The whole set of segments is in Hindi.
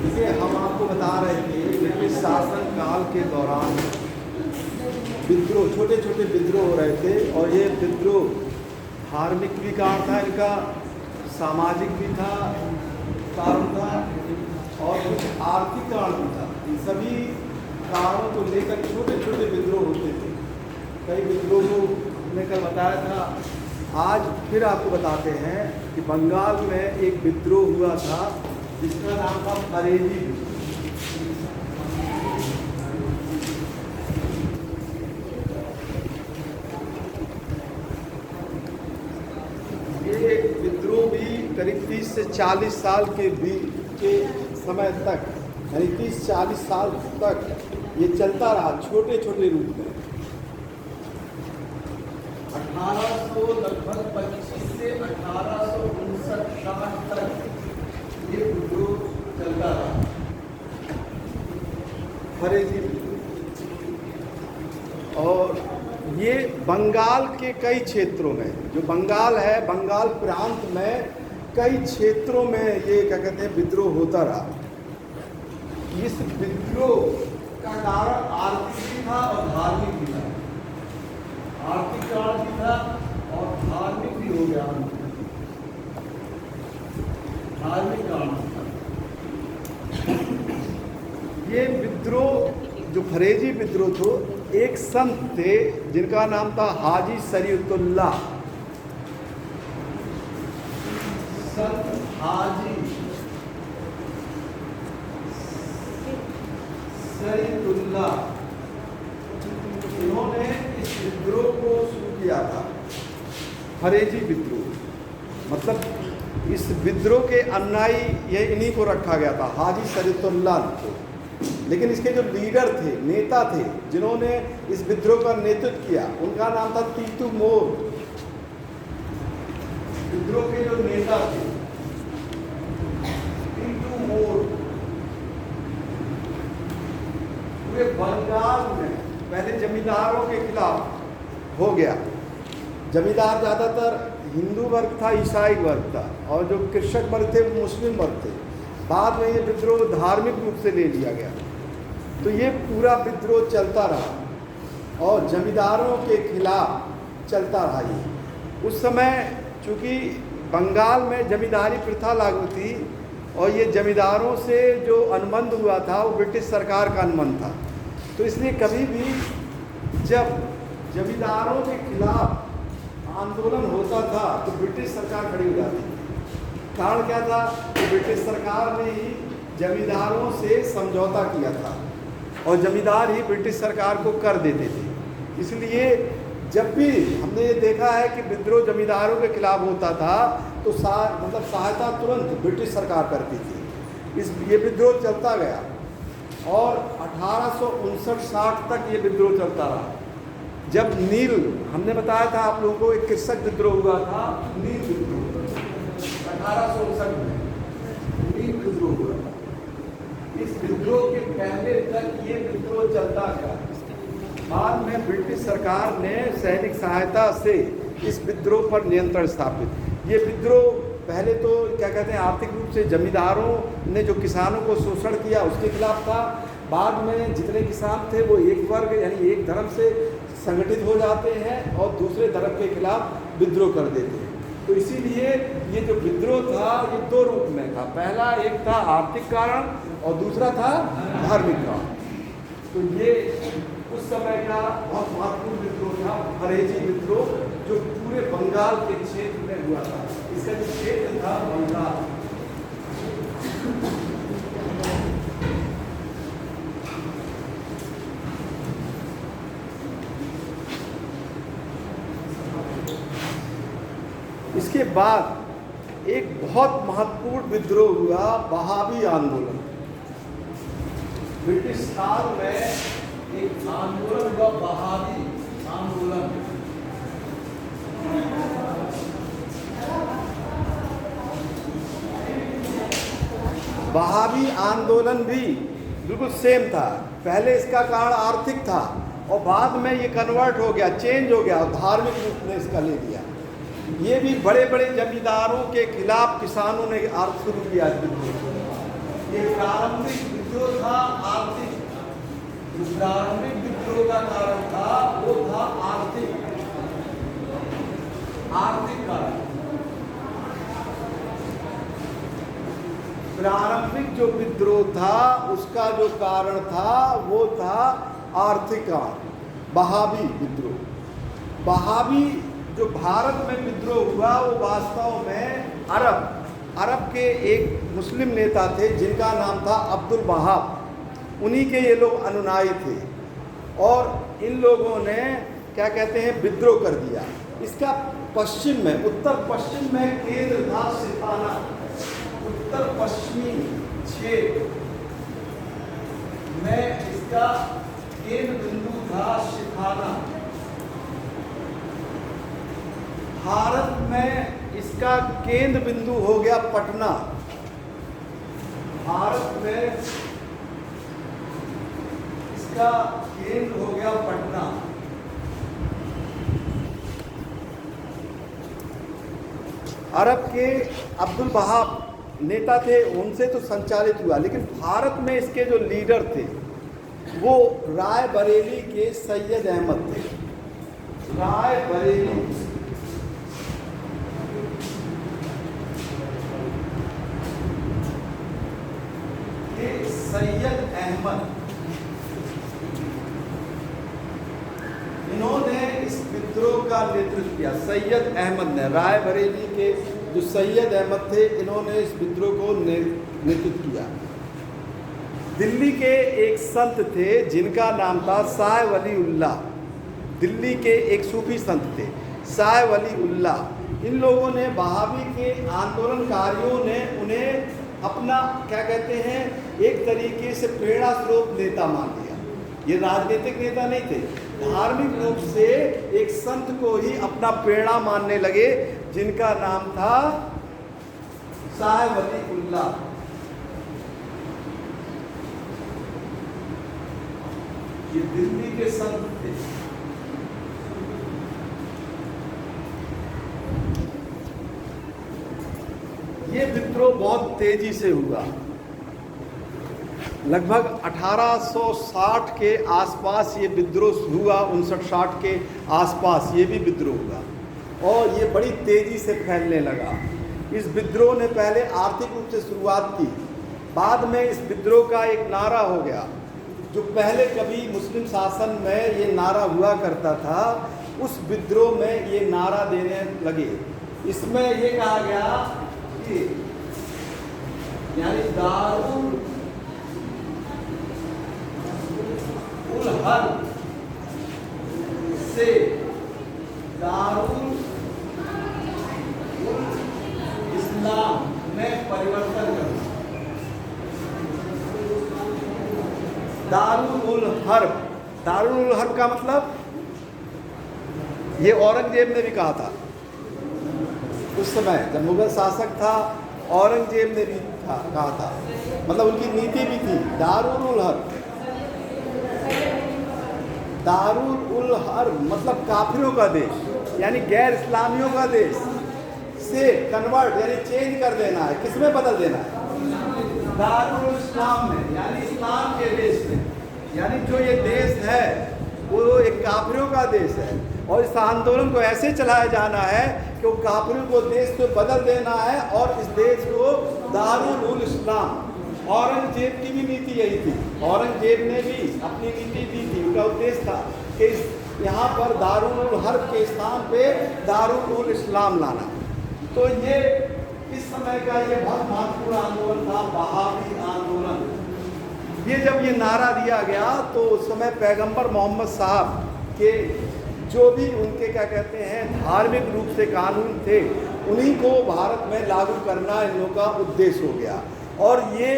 जैसे हम आपको बता रहे थे ब्रिटिश शासन काल के दौरान विद्रोह, छोटे छोटे विद्रोह हो रहे थे, और ये विद्रोह धार्मिक भी कारण था इनका, सामाजिक भी था कारण था, और कुछ आर्थिक कारण भी था। इन सभी कारणों को लेकर छोटे छोटे विद्रोह होते थे। कई विद्रोह को हमने कल बताया था। आज फिर आपको बताते हैं कि बंगाल में एक विद्रोह हुआ था जिसका नाम था फरेजी। ये विद्रोह भी करीब 30 से 40 साल के समय तक, यानी 30-40 साल तक ये चलता रहा, छोटे छोटे रूप में। 1800 लगभग 25 से 1859-60 तक ये विद्रोह चलता रहा, फरेजी विद्रोह। और ये बंगाल के कई क्षेत्रों में, जो बंगाल है, बंगाल प्रांत में कई क्षेत्रों में ये क्या कहते हैं विद्रोह होता रहा। इस विद्रोह का कारण आर्थिक भी था और धार्मिक भी था। आर्थिक कारण भी था और धार्मिक भी हो गया। धार्मिक कारण था। ये विद्रोह जो फरेजी विद्रोह थो, एक संत थे जिनका नाम था हाजी शरीयतुल्लाह। संत हाजी शरीयतुल्लाह, इन्होंने इस विद्रोह को शुरू किया था, फरेजी विद्रोह। मतलब इस विद्रोह के अन्यायी ये इन्हीं को रखा गया था, हाजी शरीयतुल्लाह को। लेकिन इसके जो लीडर थे, नेता थे, जिन्होंने इस विद्रोह का नेतृत्व किया, उनका नाम था तीतू मोर। विद्रोह के जो नेता थे तीतू मोर, पूरे बंगाल में पहले जमींदारों के खिलाफ हो गया। जमींदार ज़्यादातर हिंदू वर्ग था, ईसाई वर्ग था, और जो कृषक वर्ग थे वो मुस्लिम वर्ग थे। बाद में ये विद्रोह धार्मिक रूप से ले लिया गया। तो ये पूरा विद्रोह चलता रहा और जमींदारों के खिलाफ चलता रहा। ये उस समय चूँकि बंगाल में जमींदारी प्रथा लागू थी, और ये जमींदारों से जो अनुबंध हुआ था वो ब्रिटिश सरकार का अनुबंध था। तो इसलिए कभी भी जब जमींदारों के खिलाफ आंदोलन होता था तो ब्रिटिश सरकार खड़ी हो जाती थी। कारण क्या था कि ब्रिटिश सरकार ने ही जमींदारों से समझौता किया था, और जमींदार ही ब्रिटिश सरकार को कर देते थे। इसलिए जब भी हमने ये देखा है कि विद्रोह जमींदारों के खिलाफ होता था तो मतलब सहायता तुरंत ब्रिटिश सरकार करती थी। ये विद्रोह चलता गया और 1859-60 तक ये विद्रोह चलता रहा। जब नील, हमने बताया था आप लोगों को, एक कृषक विद्रोह हुआ था, नील विद्रोह 1859 में नील विद्रोह हुआ था। इस विद्रोह के पहले तक ये विद्रोह चलता गया। बाद में ब्रिटिश सरकार ने सैनिक सहायता से इस विद्रोह पर नियंत्रण स्थापित। ये विद्रोह पहले तो क्या कहते हैं, आर्थिक रूप से जमींदारों ने जो किसानों को शोषण किया उसके खिलाफ था। बाद में जितने किसान थे वो एक वर्ग यानी एक धर्म से संगठित हो जाते हैं और दूसरे धर्म के खिलाफ विद्रोह कर देते हैं। तो इसीलिए ये जो विद्रोह था ये दो रूप में था। पहला एक था आर्थिक कारण और दूसरा था धार्मिक कारण। तो ये उस समय का बहुत महत्वपूर्ण विद्रोह था, फरेजी विद्रोह, जो पूरे बंगाल के क्षेत्र में हुआ था। इसका जो क्षेत्र था बंगाल, इसके बाद एक बहुत महत्वपूर्ण विद्रोह हुआ, वहाबी आंदोलन। ब्रिटिश काल में एक आंदोलन हुआ, वहाबी आंदोलन। वहाबी आंदोलन भी बिल्कुल सेम था। पहले इसका कारण आर्थिक था और बाद में ये कन्वर्ट हो गया, चेंज हो गया और धार्मिक रूप में इसका ले लिया। ये भी बड़े बड़े जमींदारों के खिलाफ किसानों ने शुरू किया। ये प्रारंभिक विद्रोह था आर्थिक, जो प्रारंभिक विद्रोह का कारण था वो था आर्थिक कारण। प्रारंभिक जो विद्रोह था उसका जो कारण था वो था आर्थिक कारण, बहावी विद्रोह। बहावी जो भारत में विद्रोह हुआ वो वास्तव में अरब के एक मुस्लिम नेता थे जिनका नाम था अब्दुल वहाब, उन्हीं के ये लोग अनुयायी थे और इन लोगों ने क्या कहते हैं विद्रोह कर दिया। इसका पश्चिम में, उत्तर पश्चिम में केंद्र था सिखाना, उत्तर पश्चिमी क्षेत्र में इसका केंद्र बिंदु था सिखाना। भारत में इसका केंद्र बिंदु हो गया पटना। भारत में इसका केंद्र हो गया पटना। अरब के अब्दुल वहाब नेता थे, उनसे तो संचालित हुआ, लेकिन भारत में इसके जो लीडर थे वो राय बरेली के सैयद अहमद थे। राय बरेली के सैयद अहमद, इन्होंने इस विद्रोह का नेतृत्व किया। सैयद अहमद ने, राय बरेली के जो सैयद अहमद थे, इन्होंने इस विद्रोह को नेतृत्व किया। दिल्ली के एक संत थे जिनका नाम था शाह वली उल्लाह। दिल्ली के एक सूफी संत थे शाह वली उल्लाह। इन लोगों ने, बहावी के आंदोलनकारियों ने उन्हें अपना क्या कहते हैं एक तरीके से प्रेरणा स्रोत नेता मान लिया। ये राजनीतिक नेता नहीं थे, धार्मिक रूप से एक संत को ही अपना प्रेरणा मानने लगे जिनका नाम था शाह वली उल्लाह। ये दिल्ली के संत थे। ये विद्रोह बहुत तेजी से हुआ। लगभग 1860 के आसपास ये विद्रोह हुआ, 59-60 के आसपास ये भी विद्रोह हुआ और ये बड़ी तेजी से फैलने लगा। इस विद्रोह ने पहले आर्थिक रूप से शुरुआत की, बाद में इस विद्रोह का एक नारा हो गया जो पहले कभी मुस्लिम शासन में ये नारा हुआ करता था, उस विद्रोह में ये नारा देने लगे। इसमें ये कहा गया कि यानी दारुल उल हर्ब से दारुल उल इस्लाम में परिवर्तन करना। दारुल उल हर्ब, दारुल उल हर्ब का मतलब ये औरंगजेब ने भी कहा था उस समय जब मुगल शासक था, औरंगजेब ने भी कहा था, मतलब उनकी नीति भी थी दारुल उल हर्ब। दारुल उल हर्ब मतलब काफिरों का देश, यानी गैर इस्लामियों का देश से कन्वर्ट यानी चेंज कर देना है। किसमें बदल देना है? दारुल इस्लाम में, यानी इस्लाम के देश में। यानी जो ये देश है वो एक काफिरों का देश है और इस आंदोलन को ऐसे चलाया जाना है कि वो काफिरों को देश से बदल देना है और इस देश को दारुल उल इस्लाम। औरंगजेब की भी नीति यही थी, औरंगजेब ने भी अपनी नीति दी थी। उनका उद्देश्य था कि यहाँ पर दारुल उल हर्ब के स्थान पे दारुल उल इस्लाम लाना। तो ये इस समय का ये बहुत महत्वपूर्ण आंदोलन था, बहावी आंदोलन। ये जब ये नारा दिया गया तो उस समय पैगंबर मोहम्मद साहब के जो भी उनके क्या कहते हैं धार्मिक रूप से कानून थे, उन्हीं को भारत में लागू करना इन लोगों का उद्देश्य हो गया। और ये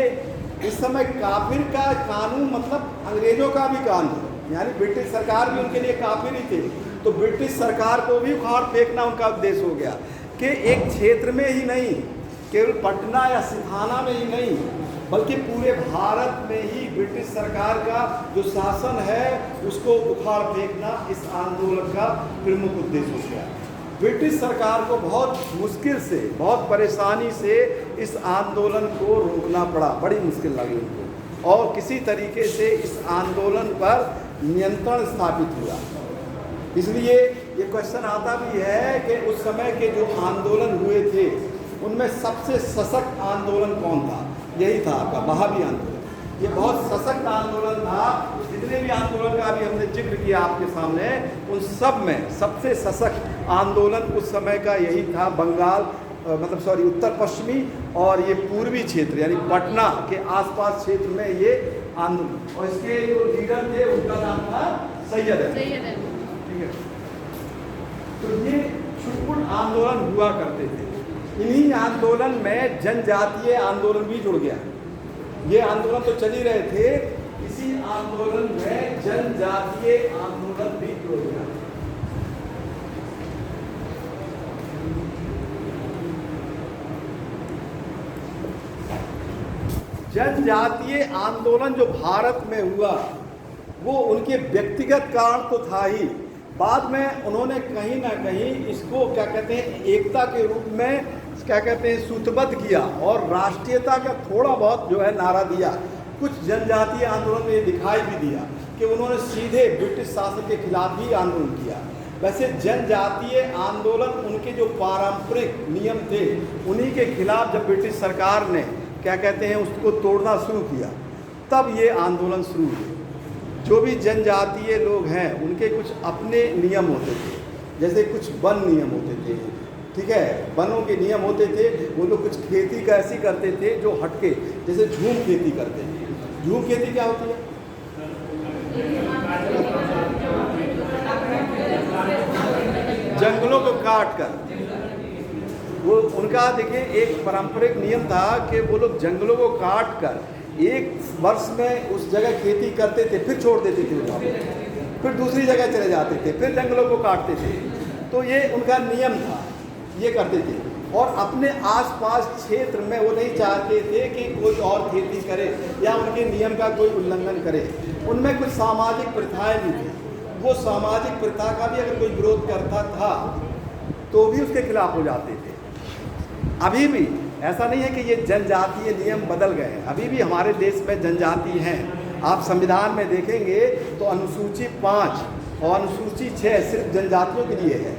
इस समय काफिर का कानून मतलब अंग्रेजों का भी कानून, यानी ब्रिटिश सरकार भी उनके लिए काफिर ही थे, तो ब्रिटिश सरकार को भी उखाड़ फेंकना उनका उद्देश्य हो गया कि एक क्षेत्र में ही नहीं, केवल पटना या सिखाना में ही नहीं, बल्कि पूरे भारत में ही ब्रिटिश सरकार का जो शासन है उसको उखाड़ फेंकना इस आंदोलन का प्रमुख उद्देश्य हो गया। ब्रिटिश सरकार को बहुत मुश्किल से, बहुत परेशानी से इस आंदोलन को रोकना पड़ा, बड़ी मुश्किल लगी उनको, और किसी तरीके से इस आंदोलन पर नियंत्रण स्थापित हुआ। इसलिए ये क्वेश्चन आता भी है कि उस समय के जो आंदोलन हुए थे उनमें सबसे सशक्त आंदोलन कौन था? यही था आपका वहाबी आंदोलन। ये बहुत सशक्त आंदोलन था। जितने भी आंदोलन का अभी हमने जिक्र किया आपके सामने, उन सब में सबसे सशक्त आंदोलन उस समय का यही था। बंगाल उत्तर पश्चिमी और ये पूर्वी क्षेत्र यानी पटना के आसपास क्षेत्र में ये आंदोलन, और इसके जो लीडर थे उनका नाम था सैयद अहमद। ठीक है, तो ये छुटपुट आंदोलन हुआ करते थे। इन्हीं आंदोलन में जनजातीय आंदोलन भी जुड़ गया। ये आंदोलन तो चल ही रहे थे, इसी आंदोलन में जनजातीय आंदोलन भी जुड़ गया। जनजातीय आंदोलन जो भारत में हुआ वो उनके व्यक्तिगत कारण तो था ही, बाद में उन्होंने कहीं ना कहीं इसको क्या कहते हैं एकता के रूप में क्या कहते हैं सूत्रबद्ध किया, और राष्ट्रीयता का थोड़ा बहुत जो है नारा दिया। कुछ जनजातीय आंदोलन में ये दिखाई भी दिया कि उन्होंने सीधे ब्रिटिश शासन के खिलाफ ही आंदोलन किया। वैसे जनजातीय आंदोलन उनके जो पारंपरिक नियम थे उन्हीं के खिलाफ जब ब्रिटिश सरकार ने क्या कहते हैं उसको तोड़ना शुरू किया, तब ये आंदोलन शुरू हुए। जो भी जनजातीय लोग हैं उनके कुछ अपने नियम होते थे, जैसे कुछ वन नियम होते थे, ठीक है, वनों के नियम होते थे। वो लोग कुछ खेती का ऐसी करते थे जो हटके, जैसे झूम खेती करते थे। झूम खेती क्या होती है? जंगलों को काट कर, वो उनका देखिए एक पारंपरिक नियम था कि वो लोग जंगलों को काट कर एक वर्ष में उस जगह खेती करते थे, फिर छोड़ देते थे वहाँ पे, फिर दूसरी जगह चले जाते थे, फिर जंगलों को काटते थे। तो ये उनका नियम था, ये करते थे। और अपने आसपास क्षेत्र में वो नहीं चाहते थे कि कोई और खेती करे या उनके नियम का कोई उल्लंघन करे। उनमें कुछ सामाजिक प्रथाएं भी थी, वो सामाजिक प्रथा का भी अगर कोई विरोध करता था तो भी उसके खिलाफ हो जाते थे। अभी भी ऐसा नहीं है कि ये जनजातीय नियम बदल गए हैं, अभी भी हमारे देश में जनजाति हैं। आप संविधान में देखेंगे तो अनुसूची 5 और अनुसूची 6 सिर्फ जनजातियों के लिए है,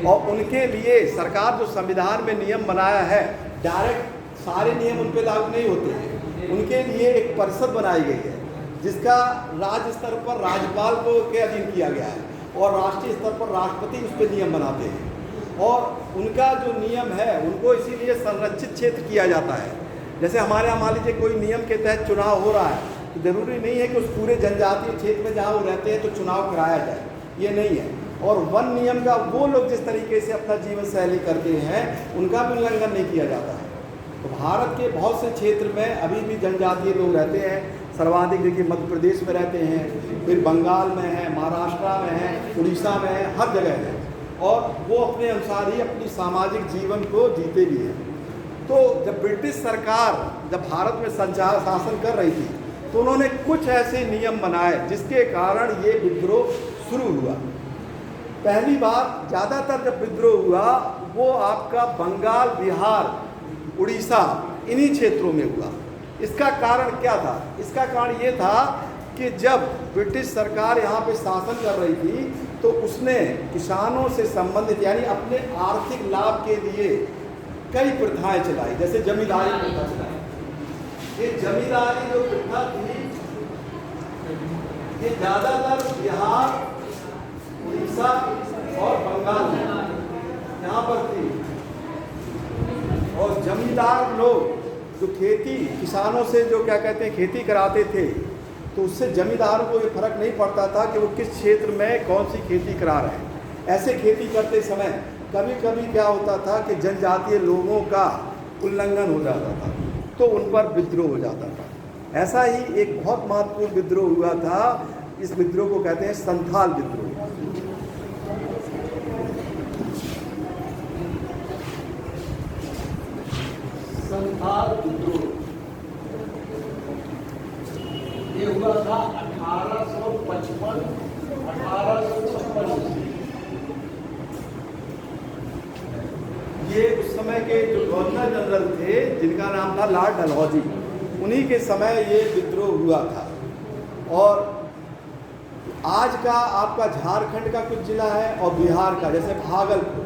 और उनके लिए सरकार जो संविधान में नियम बनाया है डायरेक्ट सारे नियम उन पर लागू नहीं होते हैं। उनके लिए एक परिषद बनाई गई है जिसका राज्य स्तर पर राज्यपाल को के अधीन किया गया है, और राष्ट्रीय स्तर पर राष्ट्रपति उस पर नियम बनाते हैं। और उनका जो नियम है उनको इसीलिए संरक्षित क्षेत्र किया जाता है। जैसे हमारे यहाँ मान लीजिए कोई नियम के तहत चुनाव हो रहा है तो ज़रूरी नहीं है कि उस पूरे जनजातीय क्षेत्र में जहाँ वो रहते हैं तो चुनाव कराया जाए, ये नहीं है। और वन नियम का वो लोग जिस तरीके से अपना जीवन शैली करते हैं उनका भी उल्लंघन नहीं किया जाता है। तो भारत के बहुत से क्षेत्र में अभी भी जनजातीय लोग रहते हैं। सर्वाधिक देखिए मध्य प्रदेश में रहते हैं, फिर बंगाल में है, महाराष्ट्र में है, उड़ीसा में है, हर जगह है, और वो अपने अनुसार ही अपनी सामाजिक जीवन को जीते भी हैं। तो जब ब्रिटिश सरकार जब भारत में शासन कर रही थी तो उन्होंने कुछ ऐसे नियम बनाए जिसके कारण ये विद्रोह शुरू हुआ। पहली बार ज़्यादातर जब विद्रोह हुआ वो आपका बंगाल, बिहार, उड़ीसा इन्हीं क्षेत्रों में हुआ। इसका कारण क्या था? इसका कारण ये था कि जब ब्रिटिश सरकार यहाँ पे शासन कर रही थी तो उसने किसानों से संबंधित यानी अपने आर्थिक लाभ के लिए कई प्रथाएं चलाई, जैसे जमींदारी प्रथा चलाई। ये जमींदारी जो प्रथा थी ये ज़्यादातर बिहार, उड़ीसा और बंगाल में यहाँ पर थी। और जमींदार लोग जो खेती किसानों से जो क्या कहते हैं खेती कराते थे तो उससे जमींदारों को ये फर्क नहीं पड़ता था कि वो किस क्षेत्र में कौन सी खेती करा रहे हैं। ऐसे खेती करते समय कभी कभी क्या होता था कि जनजातीय लोगों का उल्लंघन हो जाता था तो उन पर विद्रोह हो जाता था। ऐसा ही एक बहुत महत्वपूर्ण विद्रोह हुआ था, इस विद्रोह को कहते हैं संथाल विद्रोह। संथाल विद्रोह ये हुआ था 1855 ईस्वी। के जो गवर्नर जनरल थे जिनका नाम था लॉर्ड डलहौजी, उन्हीं के समय ये विद्रोह हुआ था। और आज का आपका झारखंड का कुछ जिला है और बिहार का, जैसे भागलपुर,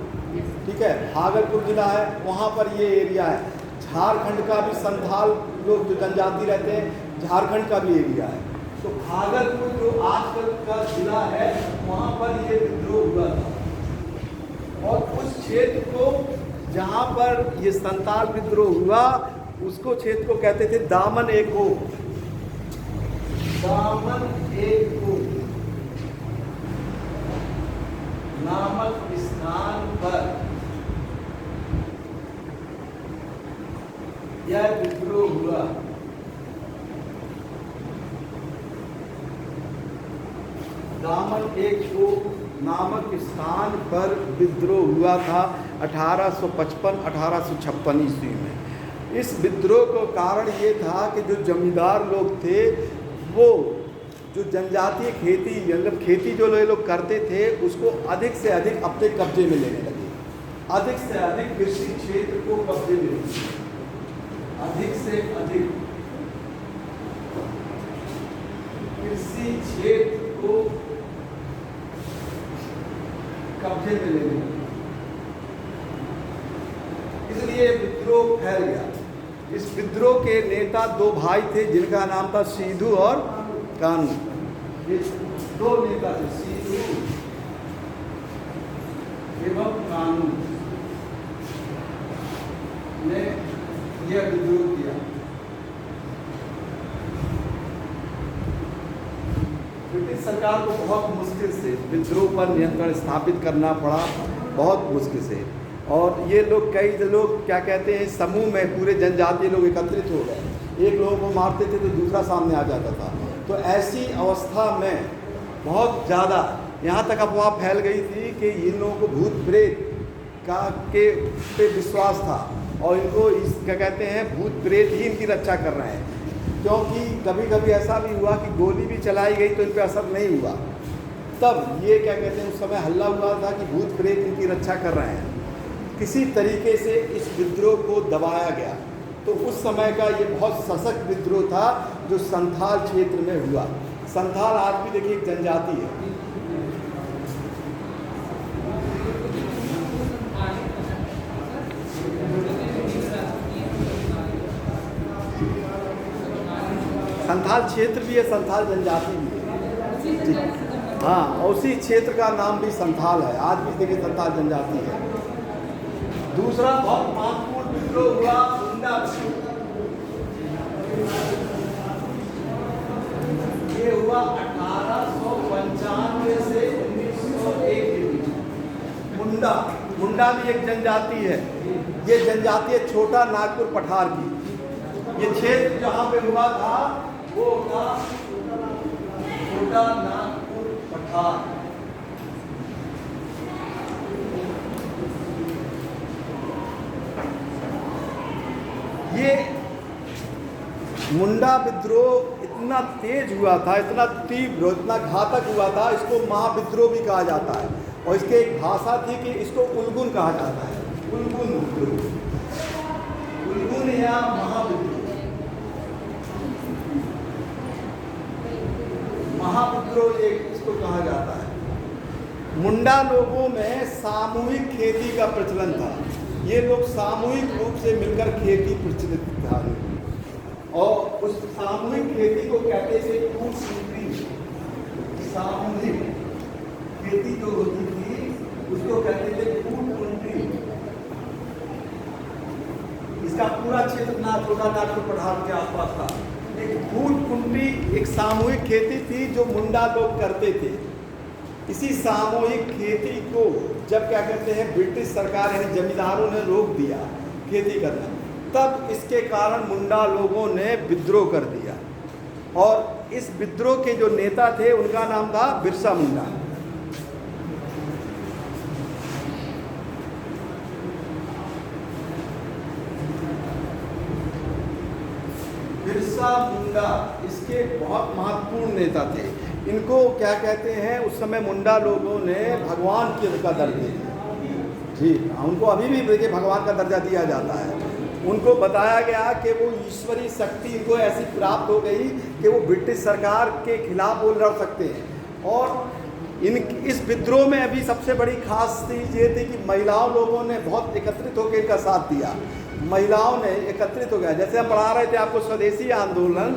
ठीक है, भागलपुर जिला है, वहाँ पर ये एरिया है। झारखंड का भी संथाल लोग जो जनजाति रहते हैं, झारखंड का भी एरिया है। तो भागलपुर जो आजकल का जिला है वहाँ पर ये विद्रोह हुआ था। और उस क्षेत्र को जहाँ पर ये संथाल विद्रोह हुआ उसको क्षेत्र को कहते थे दामन एको। दामन एको नामक स्थान पर यह विद्रोह हुआ। दामन एको नामक स्थान पर विद्रोह हुआ था 1855-1856 ईस्वी में। इस विद्रोह का कारण ये था कि जो जमींदार लोग थे वो जो जनजातीय खेती मतलब खेती जो लोग करते थे उसको अधिक से अधिक अपने कब्जे में लेने लगे। अधिक से अधिक कृषि क्षेत्र को कब्जे में लेने, अधिक से अधिक कृषि क्षेत्र को कब्जे में लेने, इसलिए विद्रोह फैल गया। इस विद्रोह के नेता दो भाई थे जिनका नाम था सीधू और कानू। ये दो नेता थे, सीधू एवं कानू ने यह विद्रोह किया। ब्रिटिश सरकार को बहुत मुश्किल से विद्रोह पर नियंत्रण स्थापित करना पड़ा, बहुत मुश्किल से। और ये लोग कई लोग क्या कहते हैं समूह में पूरे जनजातीय लोग एकत्रित हो गए, एक लोगों को मारते थे तो दूसरा सामने आ जाता था। तो ऐसी अवस्था में बहुत ज़्यादा यहाँ तक अफवाह फैल गई थी कि इन लोगों को भूत प्रेत का के पे विश्वास था और इनको इस क्या कहते हैं भूत प्रेत ही इनकी रक्षा कर रहे हैं। क्योंकि कभी कभी ऐसा भी हुआ कि गोली भी चलाई गई तो इन पर असर नहीं हुआ। तब ये क्या कहते हैं उस समय हल्ला हुआ था कि भूत प्रेत इनकी रक्षा कर रहे हैं। किसी तरीके से इस विद्रोह को दबाया गया। तो उस समय का ये बहुत सशक्त विद्रोह था जो संथाल क्षेत्र में हुआ। संथाल आज भी देखिए एक जनजाति है। संथाल क्षेत्र भी है, संथाल जनजाति भी है। हाँ, उसी क्षेत्र का नाम भी संथाल है, आज भी देखिए संथाल जनजाति है। दूसरा बहुत महत्वपूर्ण विद्रोह हुआ मुंडा विद्रोह। ये हुआ 1895 से 1901 के बीच। मुंडा भी एक जनजाति है। ये जनजाति है छोटा नागपुर पठार की। ये क्षेत्र जहाँ पे हुआ था वो था छोटा नागपुर पठार। ये मुंडा विद्रोह इतना तेज हुआ था, इतना तीव्र, इतना घातक हुआ था, इसको महाविद्रोह भी कहा जाता है। और इसके एक भाषा थी कि इसको उल्गुन कहा जाता है, उल्गुन विद्रोह, उल्गुन या महाविद्रोह। महाविद्रोह ये इसको कहा जाता है। मुंडा लोगों में सामूहिक खेती का प्रचलन था। ये लोग सामूहिक रूप से मिलकर खेती प्रचलित था और उस सामूहिक खेती को कहते थे कूटनीति। सामूहिक खेती जो होती थी उसको कहते थे कूटनीति। इसका पूरा क्षेत्र छोटा नागपुर पठार के आसपास था। एक कूटनीति एक सामूहिक खेती थी जो मुंडा लोग करते थे। इसी सामूहिक खेती को जब क्या कहते हैं ब्रिटिश सरकार यानी जमींदारों ने रोक दिया खेती करना, तब इसके कारण मुंडा लोगों ने विद्रोह कर दिया। और इस विद्रोह के जो नेता थे उनका नाम था बिरसा मुंडा। बिरसा मुंडा इसके बहुत महत्वपूर्ण नेता थे। इनको क्या कहते हैं उस समय मुंडा लोगों ने भगवान का दर्जा दिया। जी, उनको अभी भी देखिए भगवान का दर्जा दिया जाता है। उनको बताया गया कि वो ईश्वरीय शक्ति इनको ऐसी प्राप्त हो गई कि वो ब्रिटिश सरकार के खिलाफ बोल रह सकते हैं। और इस विद्रोह में अभी सबसे बड़ी खास चीज़ ये थी कि महिलाओं लोगों ने बहुत एकत्रित होकर इनका साथ दिया। महिलाओं ने एकत्रित हो गया, जैसे हम पढ़ा रहे थे आपको स्वदेशी आंदोलन,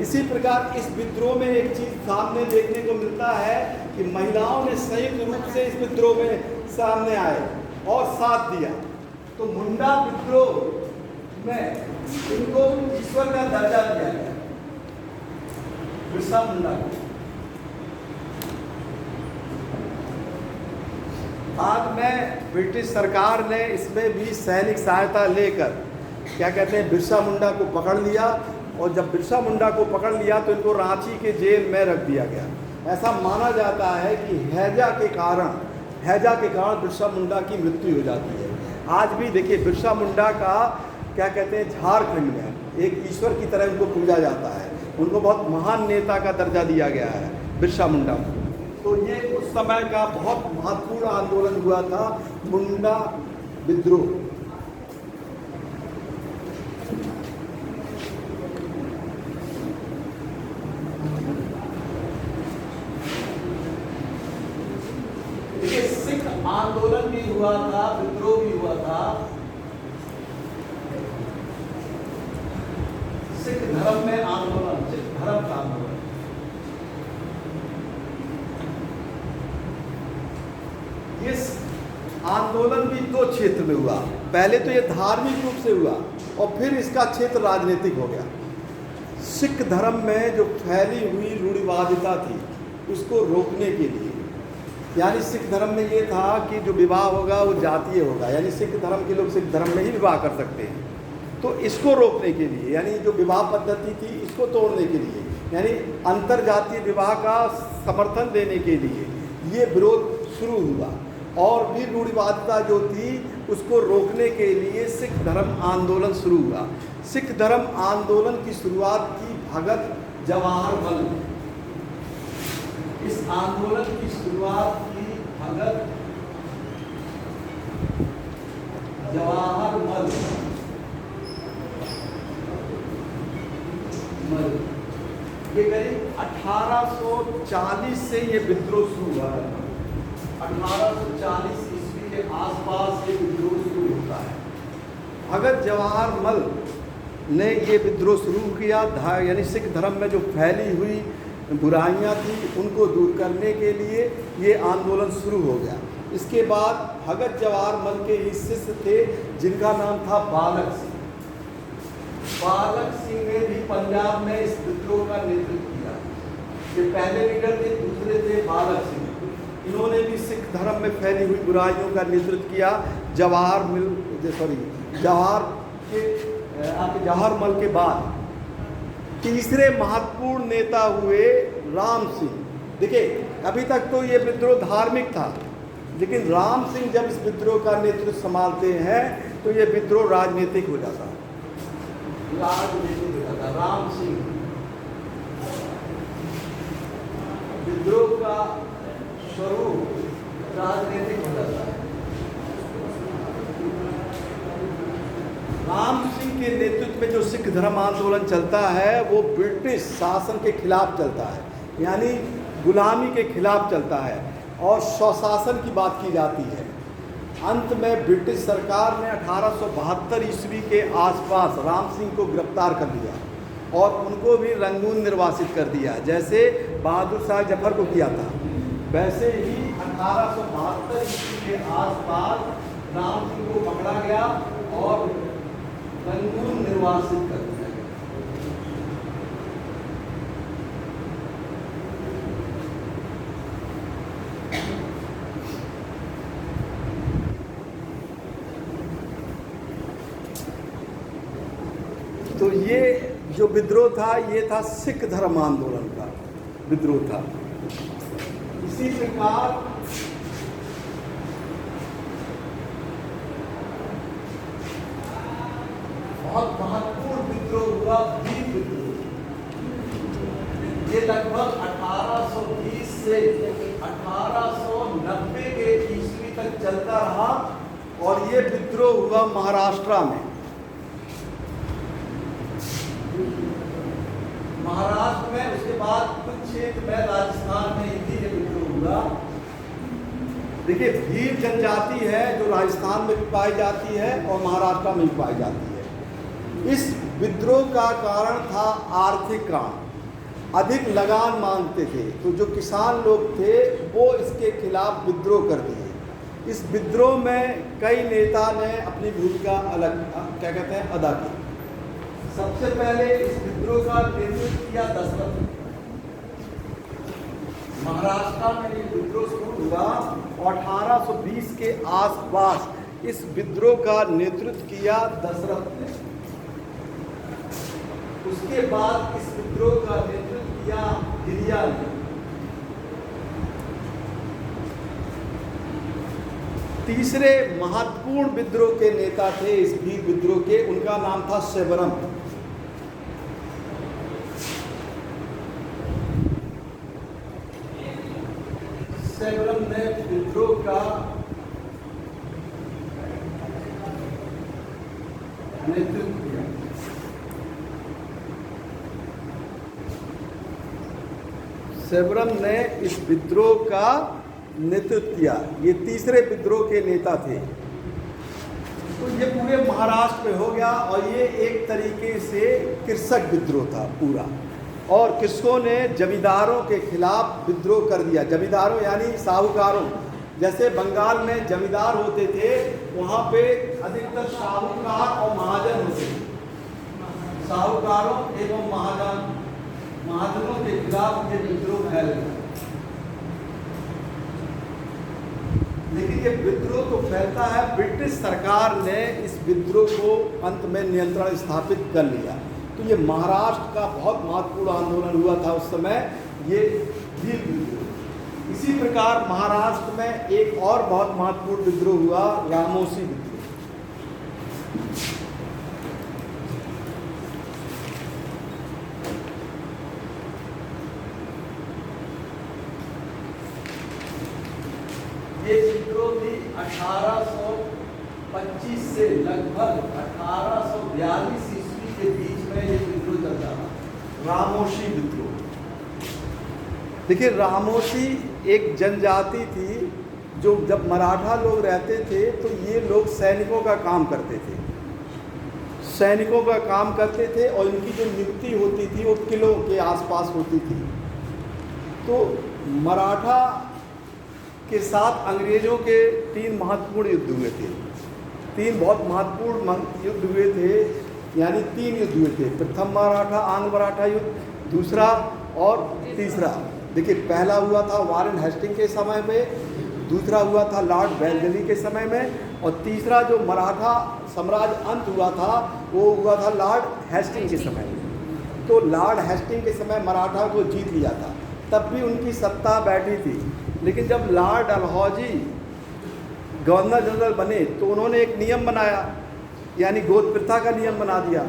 इसी प्रकार इस विद्रोह में एक चीज़ सामने देखने को मिलता है कि महिलाओं ने संयुक्त रूप से इस विद्रोह में सामने आए और साथ दिया। तो मुंडा विद्रोह में इनको ईश्वर का दर्जा दिया गया, बिरसा मुंडा को। बाद में ब्रिटिश सरकार ने इसमें भी सैनिक सहायता लेकर क्या कहते हैं बिरसा मुंडा को पकड़ लिया, और जब बिरसा मुंडा को पकड़ लिया तो इनको रांची के जेल में रख दिया गया। ऐसा माना जाता है कि हैजा के कारण बिरसा मुंडा की मृत्यु हो जाती है। आज भी देखिए बिरसा मुंडा का क्या कहते हैं झारखंड में एक ईश्वर की तरह उनको पूजा जाता है, उनको बहुत महान नेता का दर्जा दिया गया है बिरसा मुंडा को। तो ये उस समय का बहुत महत्वपूर्ण आंदोलन हुआ था, मुंडा विद्रोह। देखिए सिख आंदोलन भी हुआ था, विद्रोह भी हुआ था। सिख धर्म में आंदोलन, सिख धर्म का आंदोलन। इस आंदोलन भी दो क्षेत्र में हुआ। पहले तो ये धार्मिक रूप से हुआ और फिर इसका क्षेत्र राजनीतिक हो गया। सिख धर्म में जो फैली हुई रूढ़िवादिता थी उसको रोकने के लिए, यानी सिख धर्म में ये था कि जो विवाह होगा वो जातीय होगा, यानी सिख धर्म के लोग सिख धर्म में ही विवाह कर सकते हैं। तो इसको रोकने के लिए, यानी जो विवाह पद्धति थी इसको तोड़ने के लिए, यानी अंतर जातीय विवाह का समर्थन देने के लिए ये विरोध शुरू हुआ। और भी रूढ़िवादिता जो थी उसको रोकने के लिए सिख धर्म आंदोलन शुरू हुआ। सिख धर्म आंदोलन की शुरुआत की भगत जवाहर मल। इस आंदोलन की शुरुआत की भगत जवाहर मल। ये करीब 1840 से ये विद्रोह शुरू हुआ है। 1840 ईस्वी के आसपास ये विद्रोह शुरू होता है। भगत जवाहर मल ने ये विद्रोह शुरू किया, यानी सिख धर्म में जो फैली हुई बुराइयां थी उनको दूर करने के लिए ये आंदोलन शुरू हो गया। इसके बाद भगत जवाहर मल के ही शिष्य थे जिनका नाम था बालक सिंह। बालक सिंह ने भी पंजाब में इस विद्रोह का नेतृत्व किया। ये पहले लीडर थे, दूसरे थे बालक सिंह। इन्होंने भी सिख धर्म में फैली हुई बुराइयों का नेतृत्व किया। जवाहर मल के बाद तीसरे महत्वपूर्ण नेता हुए राम सिंह। देखिए अभी तक तो ये विद्रोह धार्मिक था, लेकिन राम सिंह जब इस विद्रोह का नेतृत्व संभालते हैं तो ये विद्रोह राजनीतिक हो जाता है। राजनीतिक हो जाता। राम सिंह विद्रोह का स्वरूप राजनीतिक हो जाता है। राम सिंह के नेतृत्व में जो सिख धर्म आंदोलन चलता है वो ब्रिटिश शासन के खिलाफ चलता है, यानी गुलामी के खिलाफ चलता है और स्वशासन की बात की जाती है। अंत में ब्रिटिश सरकार ने 1872 ईस्वी के आसपास राम सिंह को गिरफ्तार कर लिया और उनको भी रंगून निर्वासित कर दिया, जैसे बहादुर शाह जफर को किया था। वैसे ही 1872 ईस्वी के आसपास राम सिंह को पकड़ा गया और रंगून निर्वासित कर दिया गया। तो ये जो विद्रोह था ये था सिख धर्म आंदोलन का विद्रोह था। इसी प्रकार बहुत महत्वपूर्ण विद्रोह हुआ भील विद्रोह। ये लगभग 1820 से 1890 के ईस्वी तक चलता रहा विद्रोह हुआ महाराष्ट्र में। महाराष्ट्र में, उसके बाद कुछ क्षेत्र में राजस्थान में हिंदी के विद्रोह हुआ। देखिए, भील जनजाति है जो राजस्थान में भी पाई जाती है और महाराष्ट्र में भी पाई जाती है। इस विद्रोह का कारण था आर्थिक कारण। अधिक लगान मांगते थे, तो जो किसान लोग थे वो इसके खिलाफ विद्रोह कर दिए। इस विद्रोह में कई नेता ने अपनी भूमिका अलग क्या कहते हैं अदा की। सबसे पहले इस विद्रोह का नेतृत्व किया दशरथ। महाराष्ट्र में ये विद्रोह शुरू हुआ और 1820 के आसपास इस विद्रोह का नेतृत्व किया दशरथ ने। उसके बाद इस विद्रोह का नेतृत्व किया हिरिया ने। तीसरे महत्वपूर्ण विद्रोह के नेता थे इस भील विद्रोह के, उनका नाम था सेबरम। सेबरम ने विद्रोह का नेतृत्व किया। सेबरम ने इस विद्रोह का नेतृत्व किया। ये तीसरे विद्रोह के नेता थे। तो ये पूरे महाराष्ट्र में हो गया और ये एक तरीके से कृषक विद्रोह था पूरा। और किसकों ने जमींदारों के खिलाफ विद्रोह कर दिया। जमींदारों यानी साहूकारों। जैसे बंगाल में जमींदार होते थे, वहाँ पे अधिकतर साहूकार और महाजन होते थे। साहूकारों एवं महाजनों के खिलाफ ये विद्रोह फैल गया। लेकिन ये विद्रोह तो फैलता है, ब्रिटिश सरकार ने इस विद्रोह को अंत में नियंत्रण स्थापित कर लिया। तो ये महाराष्ट्र का बहुत महत्वपूर्ण आंदोलन हुआ था उस समय, ये भील विद्रोह। इसी प्रकार महाराष्ट्र में एक और बहुत महत्वपूर्ण विद्रोह हुआ, रामोसी विद्रोह। ये विद्रोह भी 1825 से लगभग 1842 ईस्वी के बीच में ये विद्रोह चलता था, रामोसी विद्रोह। देखिए, रामोसी एक जनजाति थी जो जब मराठा लोग रहते थे तो ये लोग सैनिकों का काम करते थे। सैनिकों का काम करते थे और इनकी जो नियुक्ति होती थी वो किलों के आसपास होती थी। तो मराठा के साथ अंग्रेज़ों के 3 महत्वपूर्ण युद्ध हुए थे। 3 बहुत महत्वपूर्ण युद्ध हुए थे, यानी 3 युद्ध हुए थे। प्रथम मराठा आंग्ल मराठा युद्ध, दूसरा और तीसरा। देखिए, पहला हुआ था वारेन हेस्टिंग के समय में, दूसरा हुआ था लॉर्ड वेलगली के समय में, और तीसरा जो मराठा साम्राज्य अंत हुआ था वो हुआ था लॉर्ड हेस्टिंग के समय में। तो लॉर्ड हेस्टिंग के समय मराठा को जीत लिया था, तब भी उनकी सत्ता बैठी थी। लेकिन जब लॉर्ड डलहौजी गवर्नर जनरल बने तो उन्होंने एक नियम बनाया, यानी गोद प्रथा का नियम बना दिया।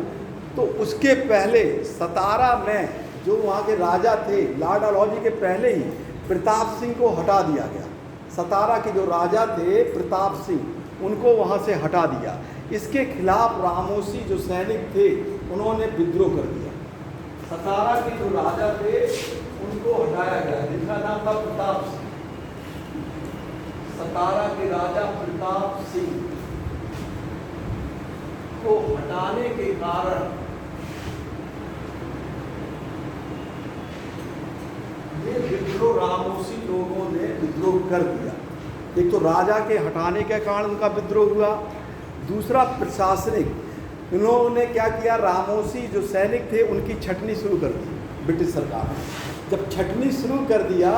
तो उसके पहले सतारा में जो वहाँ के राजा थे, लॉर्ड डलहौजी के पहले ही प्रताप सिंह को हटा दिया गया। सतारा के जो राजा थे प्रताप सिंह, उनको वहाँ से हटा दिया। इसके खिलाफ रामोसी जो सैनिक थे उन्होंने विद्रोह कर दिया। सतारा के जो राजा थे उनको हटाया गया, जिनका नाम था प्रताप सिंह। सतारा के राजा प्रताप सिंह को हटाने के कारण ये विद्रोह रामोसी लोगों ने विद्रोह कर दिया। एक तो राजा के हटाने के कारण उनका विद्रोह हुआ, दूसरा प्रशासनिक। इन्होंने क्या किया, रामोसी जो सैनिक थे उनकी छटनी शुरू कर दी ब्रिटिश सरकार ने। जब छटनी शुरू कर दिया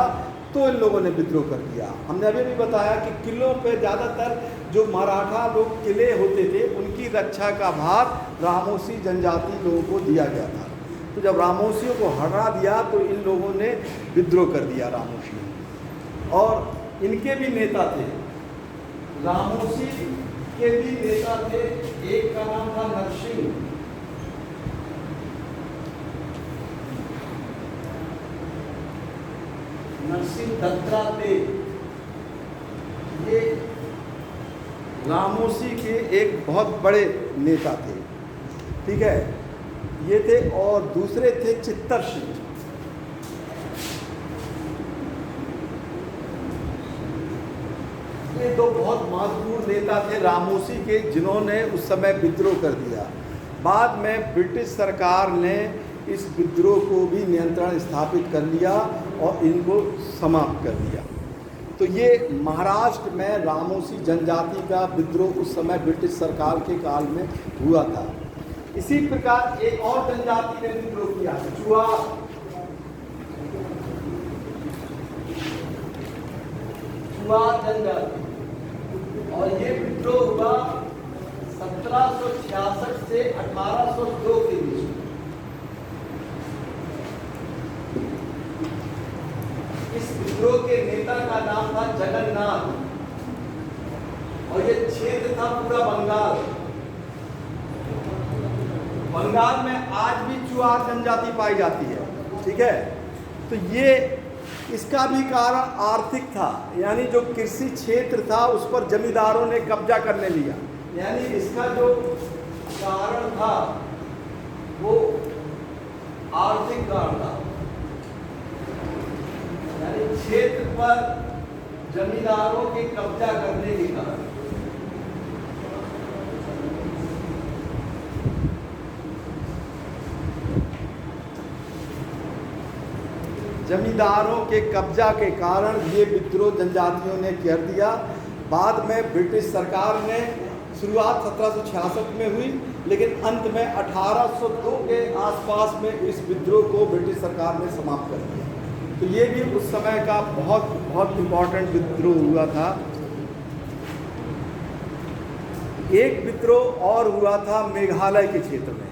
तो इन लोगों ने विद्रोह कर दिया। हमने अभी भी बताया कि किलों पे ज़्यादातर जो मराठा लोग किले होते थे उनकी रक्षा का भार रामोसी जनजाति लोगों को दिया गया था। तो जब रामोसियों को हटा दिया तो इन लोगों ने विद्रोह कर दिया रामोसियों। और इनके भी नेता थे, रामोसी के भी नेता थे। एक का नाम था नरसिंह, नरसिंह दत्ता थे। ये रामोशी के एक बहुत बड़े नेता थे, ठीक है, ये थे। और दूसरे थे चित्तर सिंह। ये दो बहुत महत्वपूर्ण नेता थे रामोशी के, जिन्होंने उस समय विद्रोह कर दिया। बाद में ब्रिटिश सरकार ने इस विद्रोह को भी नियंत्रण स्थापित कर लिया और इनको समाप्त कर दिया। तो ये महाराष्ट्र में रामोशी जनजाति का विद्रोह उस समय ब्रिटिश सरकार के काल में हुआ था। इसी प्रकार एक और जनजाति ने विद्रोह किया, चुआ जनजाति, और ये विद्रोह हुआ 1766 से 1802 के बीच। इस विद्रोह के नेता का नाम था जगन्नाथ, और ये क्षेत्र था पूरा बंगाल। बंगाल में आज भी चुआर जनजाति पाई जाती है, ठीक है। तो ये इसका भी कारण आर्थिक था, यानी जो कृषि क्षेत्र था उस पर जमींदारों ने कब्जा करने लिया। यानी इसका जो कारण था वो आर्थिक कारण था, यानी क्षेत्र पर जमींदारों के कब्जा करने के कारण। जमींदारों के कब्जा के कारण ये विद्रोह जनजातियों ने कर दिया। बाद में ब्रिटिश सरकार ने शुरुआत 1766 में हुई, लेकिन अंत में 1802 के आसपास में इस विद्रोह को ब्रिटिश सरकार ने समाप्त कर दिया। तो ये भी उस समय का बहुत बहुत इम्पोर्टेंट विद्रोह हुआ था। एक विद्रोह और हुआ था मेघालय के क्षेत्र में।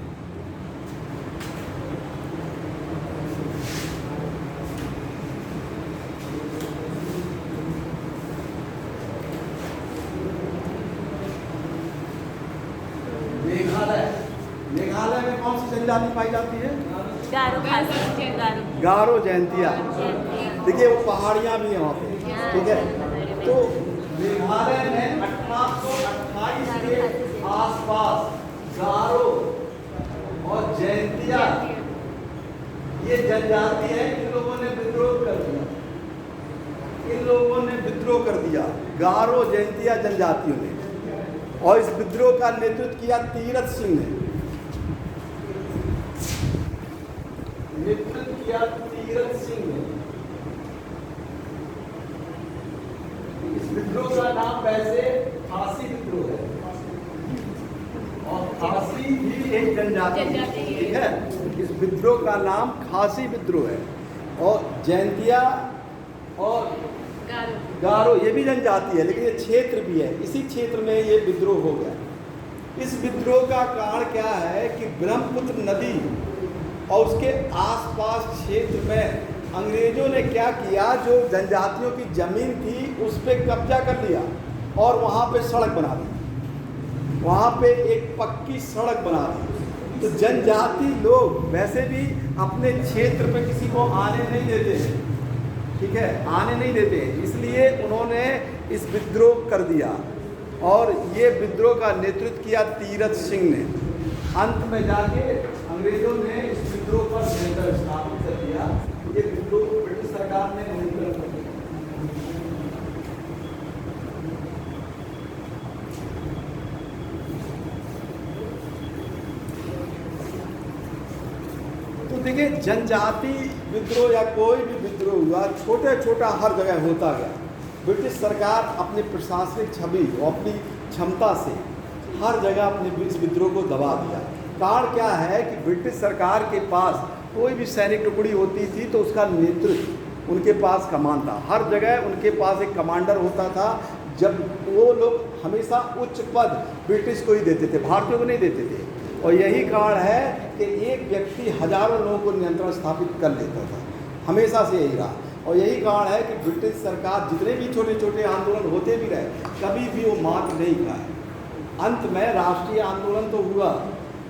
मेघालय में कौन सी जनजाति पाई जाती है? गारो जयंतिया। देखिए वो पहाड़ियाँ भी हैं वहाँ पे, ठीक है। तो मेघालय में 1828 के आसपास गारो और जयंतिया ये जनजाति है। इन लोगों ने विद्रोह कर दिया, गारो जयंतिया जनजातियों ने। और इस विद्रोह का नेतृत्व किया तीरथ सिंह ने। इस विद्रोह का नाम वैसे खासी विद्रोह है, और खासी भी एक जनजाति है, ठीक है। इस विद्रोह का नाम खासी विद्रोह है। और जयंतिया और गारो ये भी जनजाति है, लेकिन ये क्षेत्र भी है। इसी क्षेत्र में ये विद्रोह हो गया। इस विद्रोह का कारण क्या है कि ब्रह्मपुत्र नदी और उसके आसपास क्षेत्र में अंग्रेजों ने क्या किया, जो जनजातियों की ज़मीन थी उस पर कब्जा कर लिया और वहाँ पे सड़क बना दी, वहाँ पे एक पक्की सड़क बना दी। तो जनजाति लोग वैसे भी अपने क्षेत्र पे किसी को आने नहीं देते हैं, ठीक है, आने नहीं देते हैं। इसलिए उन्होंने इस विद्रोह कर दिया, और ये विद्रोह का नेतृत्व किया तीरथ सिंह ने। अंत में जाके अंग्रेजों ने इस विद्रोह पर नियंत्रण स्थापित कर दिया। ये विद्रोह ब्रिटिश सरकार ने नियंत्रण कर दिया। तो देखिए, जनजाति विद्रोह या कोई भी विद्रोह हुआ, छोटे छोटा हर जगह होता गया। ब्रिटिश सरकार अपनी प्रशासनिक छवि और अपनी क्षमता से हर जगह अपने इस विद्रोह को दबा दिया। कारण क्या है कि ब्रिटिश सरकार के पास कोई भी सैनिक टुकड़ी होती थी तो उसका नेतृत्व उनके पास कमान था। हर जगह उनके पास एक कमांडर होता था। जब वो लोग हमेशा उच्च पद ब्रिटिश को ही देते थे, भारतीयों को नहीं देते थे। और यही कारण है कि एक व्यक्ति हजारों लोगों को नियंत्रण स्थापित कर लेता था, हमेशा से यही रहा। और यही कारण है कि ब्रिटिश सरकार जितने भी छोटे छोटे आंदोलन होते भी रहे, कभी भी वो मात नहीं खाए। अंत में राष्ट्रीय आंदोलन तो हुआ,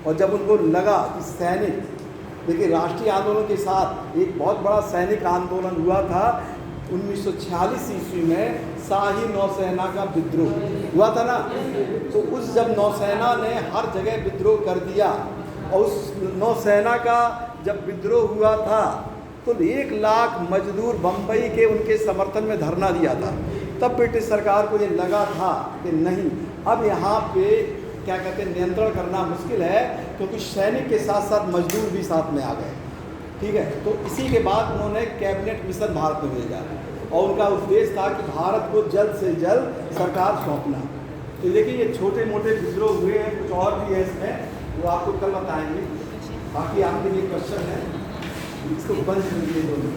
और जब उनको लगा कि सैनिक, देखिए राष्ट्रीय आंदोलन के साथ एक बहुत बड़ा सैनिक आंदोलन हुआ था। 1946 ईस्वी में शाही नौसेना का विद्रोह हुआ था ना। तो उस जब नौसेना ने हर जगह विद्रोह कर दिया और उस नौसेना का जब विद्रोह हुआ था तो 1 लाख मजदूर बम्बई के उनके समर्थन में धरना दिया था। तब ब्रिटिश सरकार को ये लगा था कि नहीं, अब यहाँ पे क्या कहते हैं नियंत्रण करना मुश्किल है, क्योंकि सैनिक के साथ साथ मजदूर भी साथ में आ गए। ठीक है, तो इसी के बाद उन्होंने कैबिनेट मिशन भारत में भेजा और उनका उद्देश्य था कि भारत को जल्द से जल्द सरकार सौंपना। तो देखिए ये छोटे मोटे विद्रोह हुए हैं, कुछ और भी है इसमें, वो आपको कल बताएंगे। बाकी आपके लिए क्वेश्चन है, इसको बंद कर दिए दोनों।